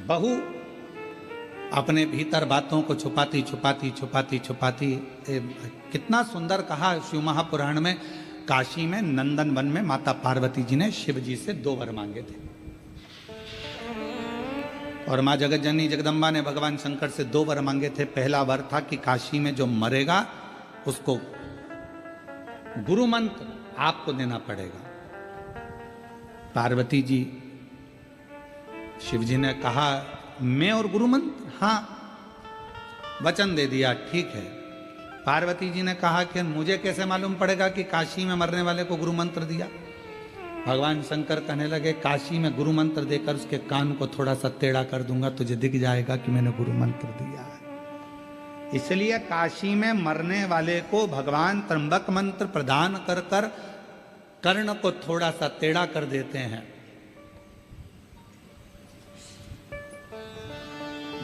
बहू अपने भीतर बातों को छुपाती छुपाती छुपाती छुपाती कितना सुंदर कहा शिव महापुराण में, काशी में नंदन वन में माता पार्वती जी ने शिव जी से 2 वर मांगे थे, और माँ जगत जननी जगदम्बा ने भगवान शंकर से 2 वर मांगे थे। पहला वर था कि काशी में जो मरेगा उसको गुरु मंत्र आपको देना पड़ेगा। पार्वती जी, शिव जी ने कहा मैं और गुरु मंत्र, हाँ वचन दे दिया, ठीक है। पार्वती जी ने कहा कि मुझे कैसे मालूम पड़ेगा कि काशी में मरने वाले को गुरु मंत्र दिया। भगवान शंकर कहने लगे काशी में गुरु मंत्र देकर उसके कान को थोड़ा सा टेढ़ा कर दूंगा, तुझे दिख जाएगा कि मैंने गुरु मंत्र दिया है। इसलिए काशी में मरने वाले को भगवान त्र्यंबक मंत्र प्रदान कर कर कर्ण को थोड़ा सा टेढ़ा कर देते हैं।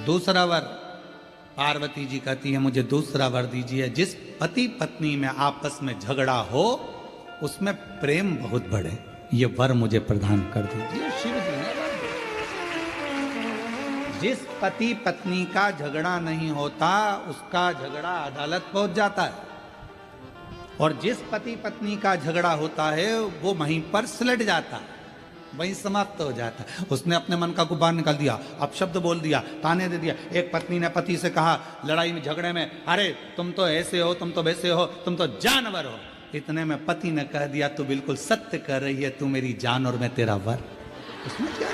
दूसरा वर, पार्वती जी कहती है मुझे दूसरा वर दीजिए, जिस पति पत्नी में आपस में झगड़ा हो उसमें प्रेम बहुत बढ़े, ये वर मुझे प्रदान कर दीजिए। शिव जी ने वर दिया। जिस पति पत्नी का झगड़ा नहीं होता उसका झगड़ा अदालत पहुंच जाता है, और जिस पति पत्नी का झगड़ा होता है वो वहीं पर सिलट जाता है, वहीं समाप्त हो जाता है। उसने अपने मन का गुब्बार निकाल दिया, अपशब्द बोल दिया, ताने दे दिया। एक पत्नी ने पति से कहा लड़ाई में झगड़े में, अरे तुम तो ऐसे हो, तुम तो वैसे हो, तुम तो जानवर हो। इतने में पति ने कह दिया तू बिल्कुल सत्य कर रही है, तू मेरी जान और मैं तेरा वर। उसमें क्या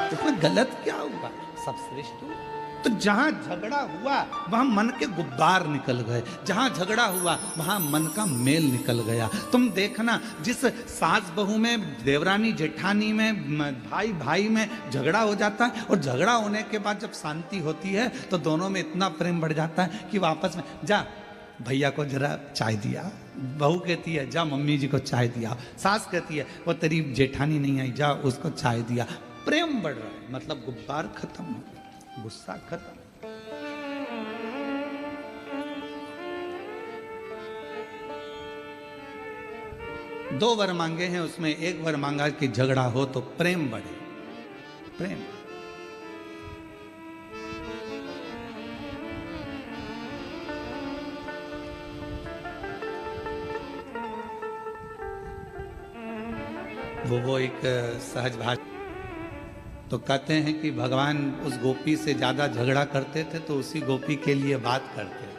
उसमें गलत क्या हुआ? सब श्रेष्ठ हुआ। तो जहां झगड़ा हुआ वहां मन के गुब्बार निकल गए, जहां झगड़ा हुआ वहां मन का मेल निकल गया। तुम देखना जिस सास बहू में, देवरानी जेठानी में, भाई भाई में झगड़ा हो जाता है, और झगड़ा होने के बाद जब शांति होती है तो दोनों में इतना प्रेम बढ़ जाता है कि वापस में जा भैया को जरा चाय दिया, बहू कहती है जा मम्मी जी को चाय दिया, सास कहती है वो तेरी जेठानी नहीं आई जा उसको चाय दिया। प्रेम बढ़ रहा है, मतलब गुब्बार खत्म हो गया, गुस्सा खत्म। दो वर मांगे हैं, उसमें एक वर मांगा कि झगड़ा हो तो प्रेम बढ़े, प्रेम। वो एक सहज भाषा। तो कहते हैं कि भगवान उस गोपी से ज्यादा झगड़ा करते थे तो उसी गोपी के लिए बात करते थे,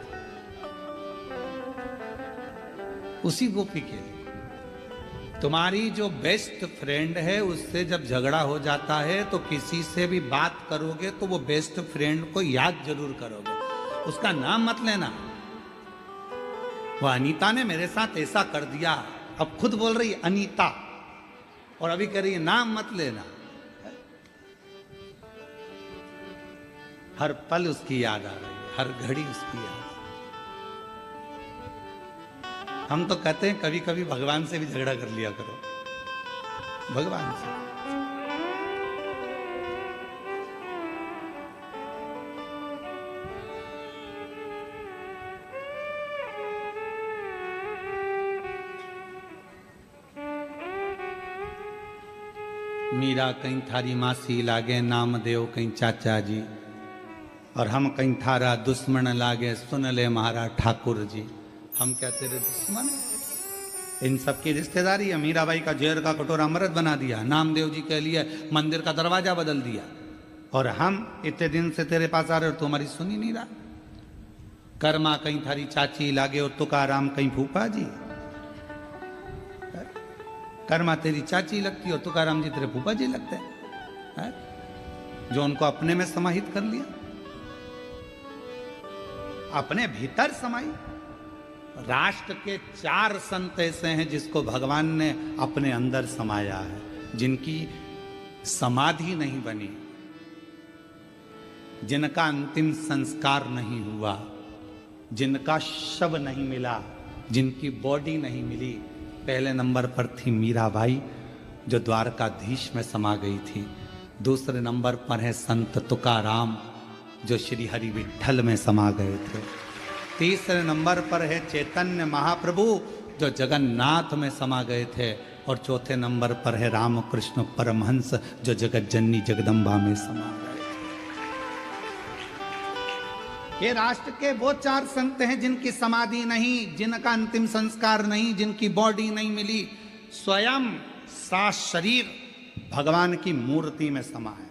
उसी गोपी के लिए। तुम्हारी जो बेस्ट फ्रेंड है उससे जब झगड़ा हो जाता है तो किसी से भी बात करोगे तो वो बेस्ट फ्रेंड को याद जरूर करोगे, उसका नाम मत लेना। वो अनीता ने मेरे साथ ऐसा कर दिया, अब खुद बोल रही अनीता, और अभी कह रही है नाम मत लेना। हर पल उसकी याद आ रही है, हर घड़ी उसकी याद। हम तो कहते हैं कभी कभी भगवान से भी झगड़ा कर लिया करो, भगवान से। मीरा कहीं थारी मासी लागे नाम देव कहीं चाचा जी, और हम कहीं थारा दुश्मन लागे सुन ले महारा ठाकुर जी। हम क्या तेरे दुश्मन? इन सब की रिश्तेदारी है। मीराबाई का जहर का कटोरा अमृत बना दिया, नामदेव जी के लिए मंदिर का दरवाजा बदल दिया, और हम इतने दिन से तेरे पास आ रहे हो तो हमारी सुनी नहीं रहा। कर्मा कहीं थारी चाची लागे और तुकाराम कहीं फूफा जी। कर्मा तेरी चाची लगती और तुकाराम जी तेरे फूफा जी लगते हैं, जो उनको अपने में समाहित कर लिया, अपने भीतर समाई। राष्ट्र के 4 संत ऐसे हैं जिसको भगवान ने अपने अंदर समाया है, जिनकी समाधि नहीं बनी, जिनका अंतिम संस्कार नहीं हुआ, जिनका शव नहीं मिला, जिनकी बॉडी नहीं मिली। पहले नंबर पर थी मीराबाई जो द्वारकाधीश में समा गई थी। दूसरे नंबर पर है संत तुकाराम जो श्री हरि विठल में समा गए थे। तीसरे नंबर पर है चैतन्य महाप्रभु जो जगन्नाथ में समा गए थे। और चौथे नंबर पर है रामकृष्ण परमहंस, जो जगत जननी जगदम्बा में समा गए। ये राष्ट्र के वो 4 संत हैं जिनकी समाधि नहीं, जिनका अंतिम संस्कार नहीं, जिनकी बॉडी नहीं मिली, स्वयं सा शरीर भगवान की मूर्ति में समा है।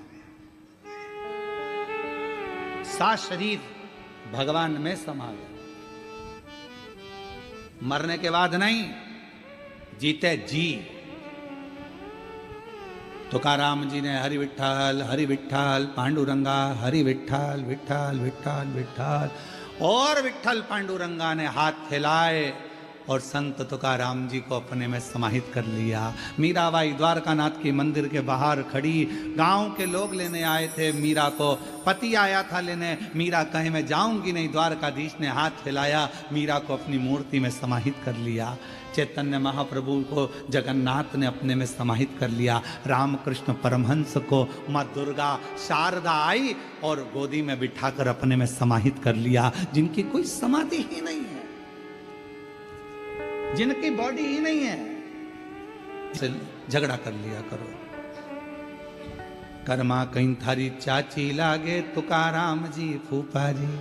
सा शरीर भगवान में समा गया। मरने के बाद नहीं, जीते जी। तुकाराम जी ने हरि विठ्ठल पांडुरंगा, हरि विठ्ठल विठ्ठल विठ्ठल विठ्ठल, और विठ्ठल पांडुरंगा ने हाथ फैलाए और संत तुकाराम जी को अपने में समाहित कर लिया। मीराबाई द्वारकानाथ के मंदिर के बाहर खड़ी, गांव के लोग लेने आए थे मीरा को, पति आया था लेने, मीरा कहे मैं जाऊंगी नहीं, द्वारकाधीश ने हाथ फैलाया, मीरा को अपनी मूर्ति में समाहित कर लिया। चैतन्य महाप्रभु को जगन्नाथ ने अपने में समाहित कर लिया। रामकृष्ण परमहंस को माँ दुर्गा शारदा आई और गोदी में बिठाकर अपने में समाहित कर लिया, जिनकी कोई समाधि ही नहीं है, जिनकी बॉडी ही नहीं है, से झगड़ा कर लिया करो। कर्मा कहीं थारी चाची लागे तुकाराम जी फूफा जी,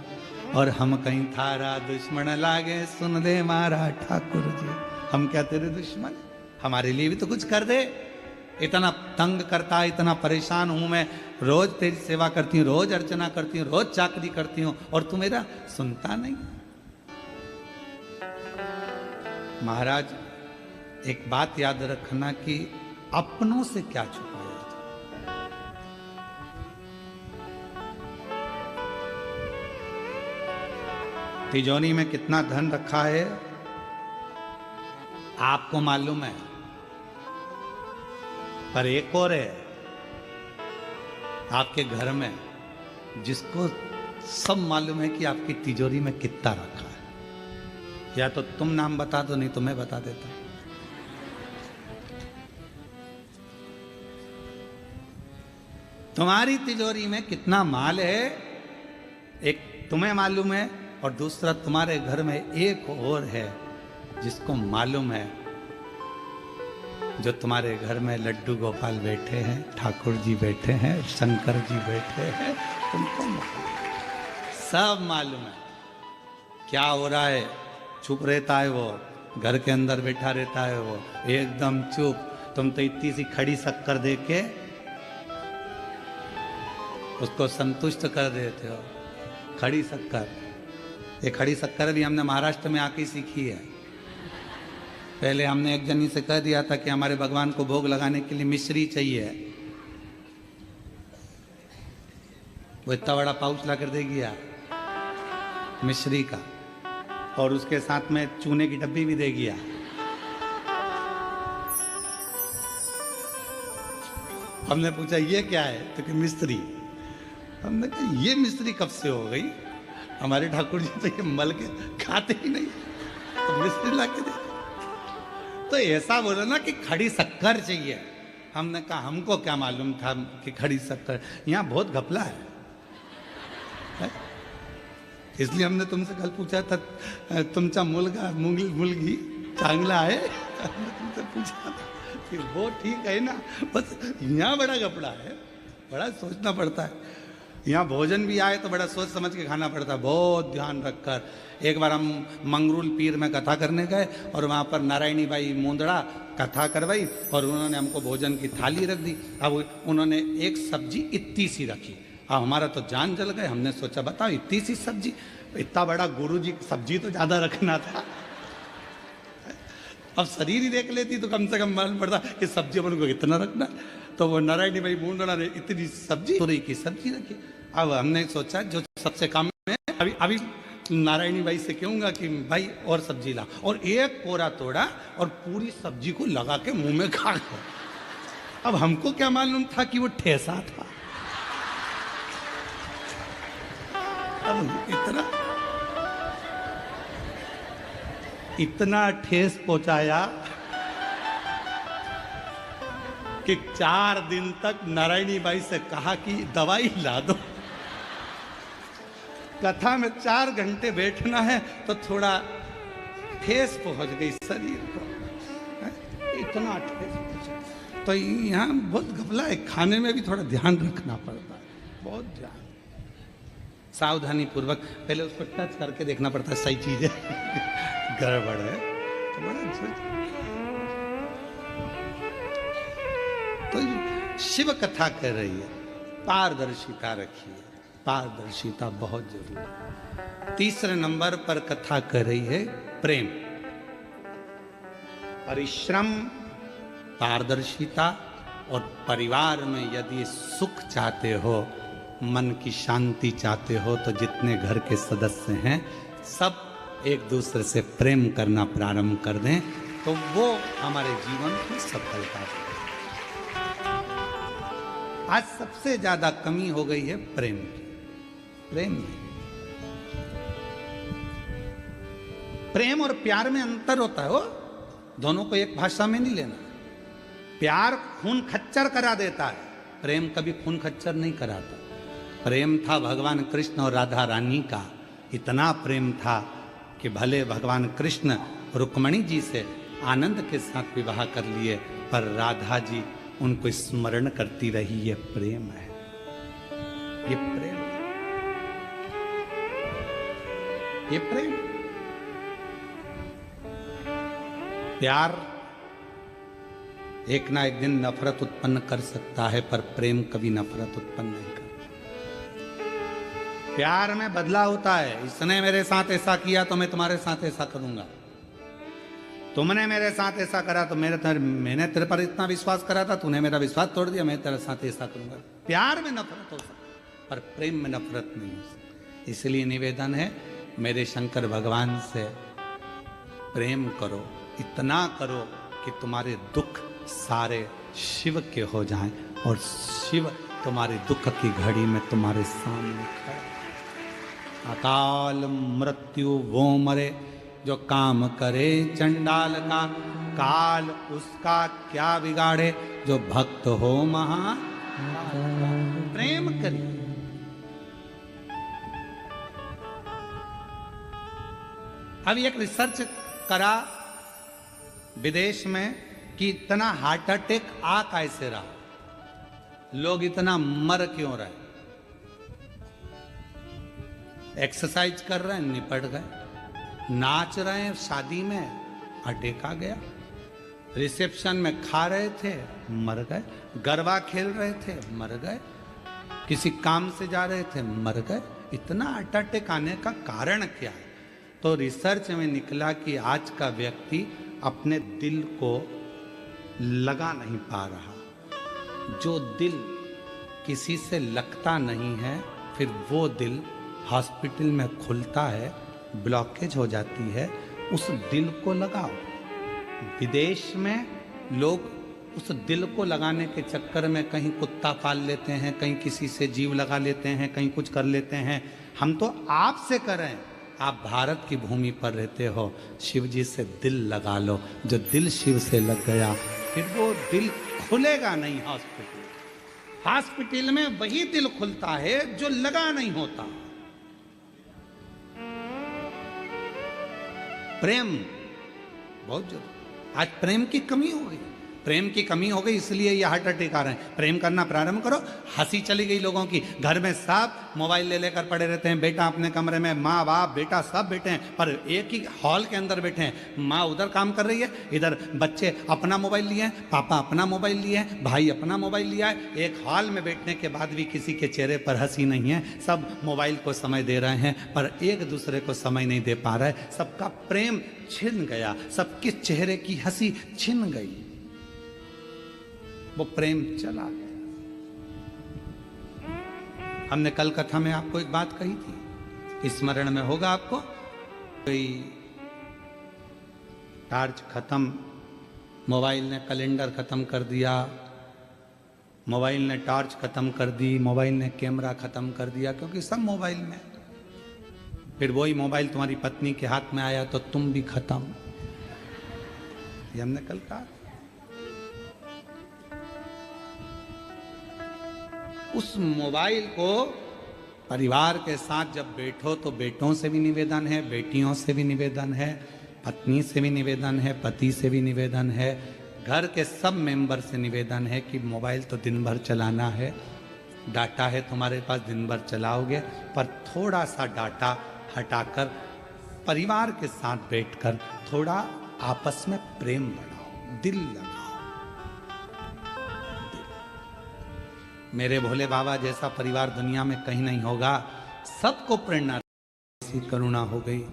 और हम कहीं थारा दुश्मन लागे सुन दे मारा ठाकुर जी। हम क्या तेरे दुश्मन? हमारे लिए भी तो कुछ कर दे। इतना तंग करता है, इतना परेशान हूं मैं, रोज तेरी सेवा करती हूँ, रोज अर्चना करती हूँ, रोज चाकरी करती हूँ, और तू मेरा सुनता नहीं। महाराज एक बात याद रखना कि अपनों से क्या छुपाया जाए। तिजोरी में कितना धन रखा है आपको मालूम है, पर एक और है आपके घर में जिसको सब मालूम है कि आपकी तिजोरी में कितना रखा है। या तो तुम नाम बता दो, नहीं तो मैं बता देता। तुम्हारी तिजोरी में कितना माल है, एक तुम्हें मालूम है, और दूसरा तुम्हारे घर में एक और है जिसको मालूम है। जो तुम्हारे घर में लड्डू गोपाल बैठे हैं, ठाकुर जी बैठे हैं, शंकर जी बैठे हैं, तुमको सब मालूम है क्या हो रहा है। चुप रहता है वो, घर के अंदर बैठा रहता है वो एकदम चुप। तुम तो इतनी सी खड़ी शक्कर दे के उसको संतुष्ट कर देते हो। खड़ी शक्कर, ये खड़ी शक्कर भी हमने महाराष्ट्र में आके सीखी है। पहले हमने एक जनी से कह दिया था कि हमारे भगवान को भोग लगाने के लिए मिश्री चाहिए, वो इतना बड़ा पाउच ला कर दे गया मिश्री का, और उसके साथ में चूने की डब्बी भी दे गया। हमने पूछा ये क्या है, तो कि मिस्त्री। हमने कहा ये मिस्त्री कब से हो गई, हमारे ठाकुर जी तो ये मल के खाते ही नहीं, तो मिस्त्री ला के दे। तो ऐसा बोलो ना कि खड़ी शक्कर चाहिए। हमने कहा हमको क्या मालूम था कि खड़ी शक्कर, यहाँ बहुत घपला है, इसलिए हमने तुमसे कल पूछा था तुमचा मुलगा मुलगी चांगला है, हमने तुमसे पूछा था कि वो ठीक है ना। बस यहाँ बड़ा घपला है, बड़ा सोचना पड़ता है। यहाँ भोजन भी आए तो बड़ा सोच समझ के खाना पड़ता है, बहुत ध्यान रखकर। एक बार हम मंगरूल पीर में कथा करने गए और वहाँ पर नारायणी बाई मुंदड़ा कथा करवाई और उन्होंने हमको भोजन की थाली रख दी। अब उन्होंने एक सब्जी इतनी सी रखी, अब हमारा तो जान जल गए। हमने सोचा बताओ इतनी सी सब्जी, इतना बड़ा गुरु जी सब्जी तो ज़्यादा रखना था। अब शरीर ही देख लेती तो कम से कम मालूम पड़ता कि सब्जी अपन को इतना रखना। तो वो नारायणी भाई मुंदड़ा ने इतनी सब्जी, तुरई की सब्जी रखी। अब हमने सोचा जो सबसे कम है, अभी नारायणी भाई से कहूँगा कि भाई और सब्जी ला, और एक कोरा तोड़ा और पूरी सब्जी को लगा के मुंह में खा गया। अब हमको क्या मालूम था कि वो ठेसा था। अब इतना ठेस पहुंचाया कि 4 दिन तक नारायणी बाई से कहा कि दवाई ला दो। कथा में 4 घंटे बैठना है तो थोड़ा ठेस पहुंच गई शरीर को। इतना तो यहाँ बहुत घपला है, खाने में भी थोड़ा ध्यान रखना पड़ता है, बहुत ध्यान, सावधानी पूर्वक पहले उसको टच करके देखना पड़ता है, सही चीज है गड़बड़ है तो बड़ा तो शिव कथा कह रही है, पारदर्शिता रखिए, पारदर्शिता बहुत जरूरी है। तीसरे नंबर पर कथा कर रही है प्रेम, परिश्रम, पारदर्शिता और परिवार में यदि सुख चाहते हो, मन की शांति चाहते हो, तो जितने घर के सदस्य हैं सब एक दूसरे से प्रेम करना प्रारंभ कर दें तो वो हमारे जीवन की सफलता है। आज सबसे ज्यादा कमी हो गई है प्रेम की, प्रेम में, प्रेम और प्यार में अंतर होता है, वो दोनों को एक भाषा में नहीं लेना। प्यार खून खच्चर करा देता है, प्रेम कभी खून खच्चर नहीं कराता। प्रेम था भगवान कृष्ण और राधा रानी का, इतना प्रेम था कि भले भगवान कृष्ण रुक्मणी जी से आनंद के साथ विवाह कर लिए, पर राधा जी उनको स्मरण करती रही। ये प्रेम है, ये प्रेम, ये प्रेम। प्यार एक ना एक दिन नफरत उत्पन्न कर सकता है, पर प्रेम कभी नफरत उत्पन्न नहीं करता। प्यार में बदला होता है, इसने मेरे साथ ऐसा किया तो मैं तुम्हारे साथ ऐसा करूंगा, तुमने मेरे साथ ऐसा करा तो मैंने तेरे पर इतना विश्वास करा था, तूने मेरा विश्वास तोड़ दिया, मैं तेरे साथ ऐसा करूंगा। प्यार में नफरत हो सकती, पर प्रेम में नफरत नहीं हो सकती। इसलिए निवेदन है मेरे शंकर भगवान से, प्रेम करो, इतना करो कि तुम्हारे दुख सारे शिव के हो जाएं और शिव तुम्हारे दुख की घड़ी में तुम्हारे सामने खड़ा। अकाल मृत्यु वो मरे जो काम करे चंडाल का, काल उसका क्या बिगाड़े जो भक्त हो महा। प्रेम करिए, अभी एक रिसर्च करा विदेश में कि इतना हार्ट अटैक आ कैसे रहा, लोग इतना मर क्यों रहे। एक्सरसाइज कर रहे हैं, निपट गए, नाच रहे हैं शादी में, अटैक आ गया, रिसेप्शन में खा रहे थे, मर गए, गरबा खेल रहे थे, मर गए, किसी काम से जा रहे थे, मर गए। इतना हार्ट अटैक आने का कारण क्या है? तो रिसर्च में निकला कि आज का व्यक्ति अपने दिल को लगा नहीं पा रहा। जो दिल किसी से लगता नहीं है, फिर वो दिल हॉस्पिटल में खुलता है, ब्लॉकेज हो जाती है, उस दिल को लगाओ। विदेश में लोग उस दिल को लगाने के चक्कर में कहीं कुत्ता पाल लेते हैं, कहीं किसी से जीव लगा लेते हैं, कहीं कुछ कर लेते हैं। हम तो आपसे करें, आप भारत की भूमि पर रहते हो, शिव जी से दिल लगा लो। जो दिल शिव से लग गया, फिर वो दिल खुलेगा नहीं। हॉस्पिटल में वही दिल खुलता है जो लगा नहीं होता। प्रेम बहुत जरूरी। आज प्रेम की कमी हो गई, प्रेम की कमी हो गई, इसलिए ये हार्ट अटैक आ रहे हैं। प्रेम करना प्रारंभ करो। हंसी चली गई लोगों की, घर में सब मोबाइल ले लेकर पड़े रहते हैं, बेटा अपने कमरे में, माँ बाप बेटा सब बैठे हैं, पर एक ही हॉल के अंदर बैठे हैं। माँ उधर काम कर रही है, इधर बच्चे अपना मोबाइल लिए हैं, पापा अपना मोबाइल लिए हैं, भाई अपना मोबाइल लिया है। एक हॉल में बैठने के बाद भी किसी के चेहरे पर हंसी नहीं है। सब मोबाइल को समय दे रहे हैं, पर एक दूसरे को समय नहीं दे पा रहे। सबका प्रेम छिन गया, सबके चेहरे की हंसी छिन गई, वो प्रेम चला गया। हमने कल कथा में आपको एक बात कही थी, स्मरण में होगा आपको। कोई टार्च खत्म, मोबाइल ने कैलेंडर खत्म कर दिया, मोबाइल ने टॉर्च खत्म कर दी, मोबाइल ने कैमरा खत्म कर दिया, क्योंकि सब मोबाइल में। फिर वही मोबाइल तुम्हारी पत्नी के हाथ में आया तो तुम भी खत्म। ये हमने कल कहा। उस मोबाइल को परिवार के साथ जब बैठो तो बेटों से भी निवेदन है, बेटियों से भी निवेदन है, पत्नी से भी निवेदन है, पति से भी निवेदन है, घर के सब मेंबर से निवेदन है कि मोबाइल तो दिन भर चलाना है, डाटा है तुम्हारे पास, दिन भर चलाओगे, पर थोड़ा सा डाटा हटाकर परिवार के साथ बैठकर थोड़ा आपस में प्रेम बढ़ाओ, दिल लगाओ। मेरे भोले बाबा जैसा परिवार दुनिया में कहीं नहीं होगा। सबको प्रेरणा, ऐसी करुणा हो गई,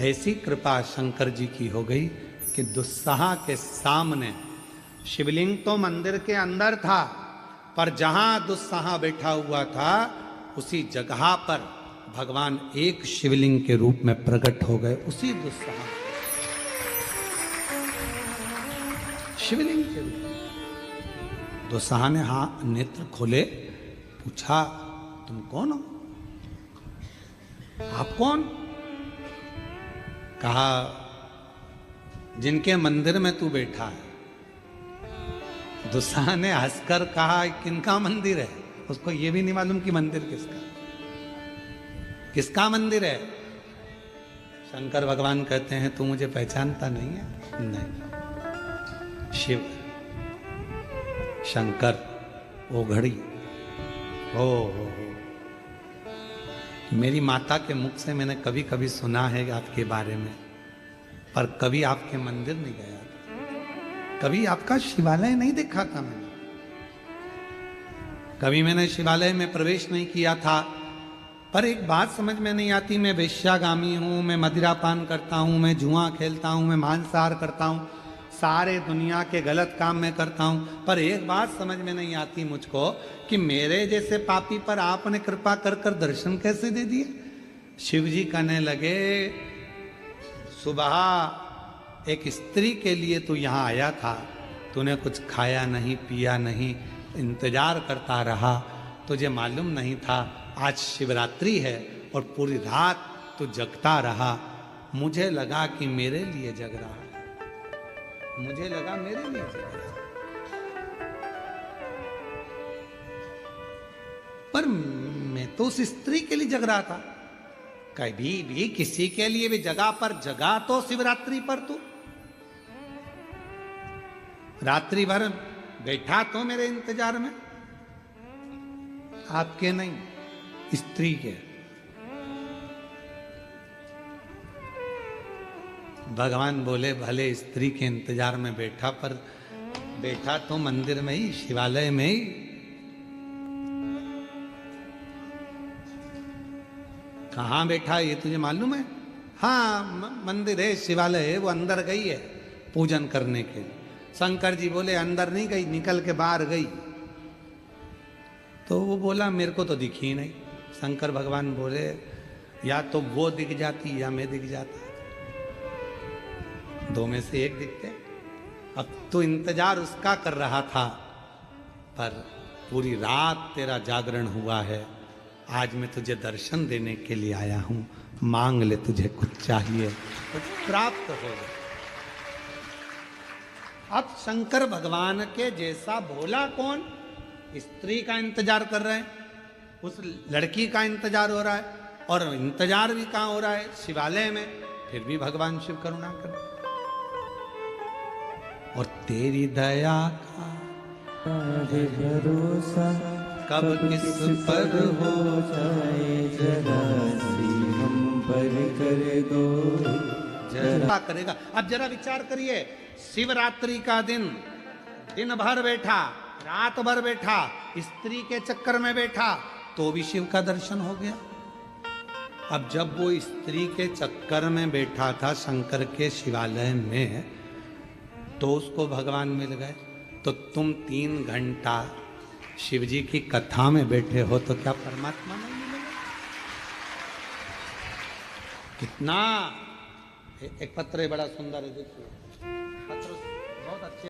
ऐसी कृपा शंकर जी की हो गई कि दुस्सहा के सामने, शिवलिंग तो मंदिर के अंदर था, पर जहां दुस्सहा बैठा हुआ था उसी जगह पर भगवान एक शिवलिंग के रूप में प्रकट हो गए। उसी दुस्सहा शिवलिंग के रूप में दुस्सहा ने नेत्र खोले, पूछा तुम कौन हो, आप कौन? कहा जिनके मंदिर में तू बैठा है। दुस्सहा ने हंसकर कहा किनका मंदिर है? उसको यह भी नहीं मालूम कि मंदिर किसका मंदिर है। शंकर भगवान कहते हैं तू मुझे पहचानता नहीं है? नहीं। शिव शंकर वो घड़ी हो मेरी माता के मुख से मैंने कभी कभी सुना है आपके बारे में, पर कभी आपके मंदिर नहीं गया, कभी आपका शिवालय नहीं देखा था मैंने, कभी मैंने शिवालय में प्रवेश नहीं किया था। पर एक बात समझ में नहीं आती, मैं वेश्यागामी हूं, मैं मदिरापान करता हूं, मैं जुआ खेलता हूं, मैं मांसाहार करता हूं, सारे दुनिया के गलत काम मैं करता हूं, पर एक बात समझ में नहीं आती मुझको कि मेरे जैसे पापी पर आपने कृपा कर कर दर्शन कैसे दे दिए। शिव जी कहने लगे सुबह एक स्त्री के लिए तू यहाँ आया था, तूने कुछ खाया नहीं, पिया नहीं, इंतजार करता रहा, तुझे मालूम नहीं था आज शिवरात्रि है और पूरी रात तू जगता रहा। मुझे लगा कि मेरे लिए जग रहा है, मुझे लगा मेरे लिए जग रहा है, पर मैं तो उस स्त्री के लिए जग रहा था। कभी भी किसी के लिए भी जगह पर जगा तो शिवरात्रि पर तू रात्रि भर बैठा तो मेरे इंतजार में, आपके नहीं, स्त्री के। भगवान बोले भले स्त्री के इंतजार में बैठा, पर बैठा तो मंदिर में ही, शिवालय में ही। कहाँ बैठा ये तुझे मालूम है? हाँ मंदिर है, शिवालय है, वो अंदर गई है पूजन करने के लिए। शंकर जी बोले अंदर नहीं गई, निकल के बाहर गई। तो वो बोला मेरे को तो दिखी ही नहीं। शंकर भगवान बोले या तो वो दिख जाती या मैं दिख जाता, दो में से एक दिखते। अब तो इंतजार उसका कर रहा था, पर पूरी रात तेरा जागरण हुआ है, आज मैं तुझे दर्शन देने के लिए आया हूं, मांग ले तुझे कुछ चाहिए कुछ प्राप्त हो। अब शंकर भगवान के जैसा भोला कौन? स्त्री का इंतजार कर रहे हैं, उस लड़की का इंतजार हो रहा है, और इंतजार भी कहाँ हो रहा है? शिवालय में। फिर भी भगवान शिव करुणा कर, और तेरी दया का भरोसा कब किस पर हो जाए, जरा सी हम पर कर दो, जरा करेगा। अब जरा विचार करिए, शिवरात्रि का दिन भर बैठा, रात भर बैठा, स्त्री के चक्कर में बैठा, तो भी शिव का दर्शन हो गया। अब जब वो स्त्री के चक्कर में बैठा था शंकर के शिवालय में, तो उसको भगवान मिल गए। तो तुम 3 घंटा शिव जी की कथा में बैठे हो तो क्या परमात्मा नहीं मिलेगा? कितना एक पत्र है, बड़ा सुंदर है, देखिए पत्र बहुत अच्छे।